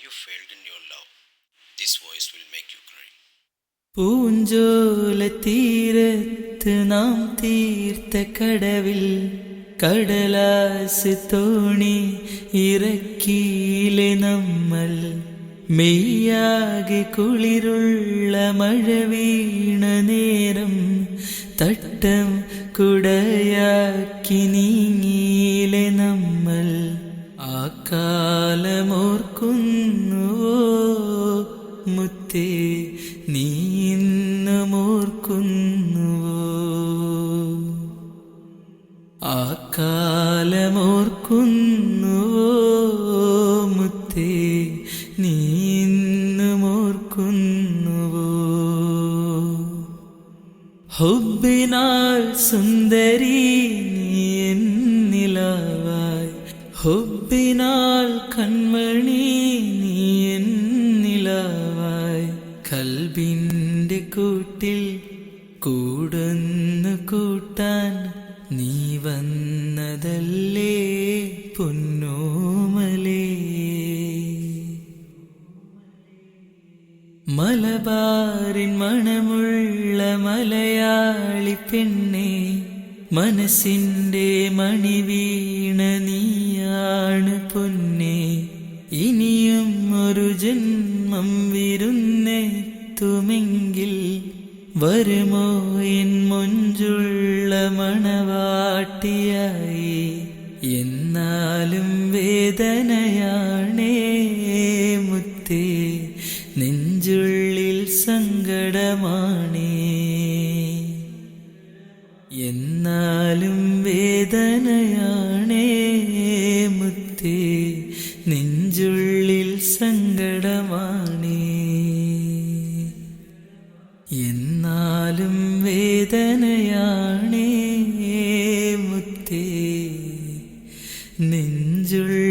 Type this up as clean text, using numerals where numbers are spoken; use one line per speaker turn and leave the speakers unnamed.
you failed in your love? This voice will make you cry.
Poonchola തീരത്ത് നാം തീർത്ത കടവിൽ കടലാസ് തോണി ഇറക്കിയിലെ നമ്മൾ. മെയ്യാകെ കുളിരുള്ള മഴ വീണ നേരം തട്ടം കുടയാക്കി നീങ്ങിയിലെ നമ്മൾ. ആ കാലമോർക്കുന്നുവോ മുത്തേ, നീ ഇന്നുമോർക്കുന്നുവോ? ആ കാലമോർക്കുന്നുവോ മുത്തേ, നീ ഇന്നുമോർക്കുന്നുവോ? ഹുബ്ബിനാൽ സുന്ദരി നീ എന്നിലാവായി, ഹുബ്ബിനാൽ കൺമണി നീ എന്നിലാവായി. കൽബിൻ്റെ കൂട്ടിൽ കൂടുന്നു കൂട്ടാൻ നീ വന്നതല്ലേ പൊന്നോമലേ. മലബാറിൻ മണമുള്ള മലയാളി പെണ്ണെ, മനസ്സിൻ്റെ മണിവീണ നീയാണ് പൊന്നെ. ഇനിയും ഒരു ജന്മം വിരുന്നെത്തുമെങ്കിൽ വരുമോ എൻ മൊഞ്ചുള്ള മണവാട്ടിയായി? എന്നാലും വേദനയാണേ മുത്തേ, നെഞ്ചുള്ളിൽ സങ്കടമാണേ. എന്നാലും വേദനയാണേ മുത്തേ, നെഞ്ചുള്ളിൽ സങ്കടമാണേ. എന്നാലും വേദനയാണേ മുത്തേ, നെഞ്ചുള്ളിൽ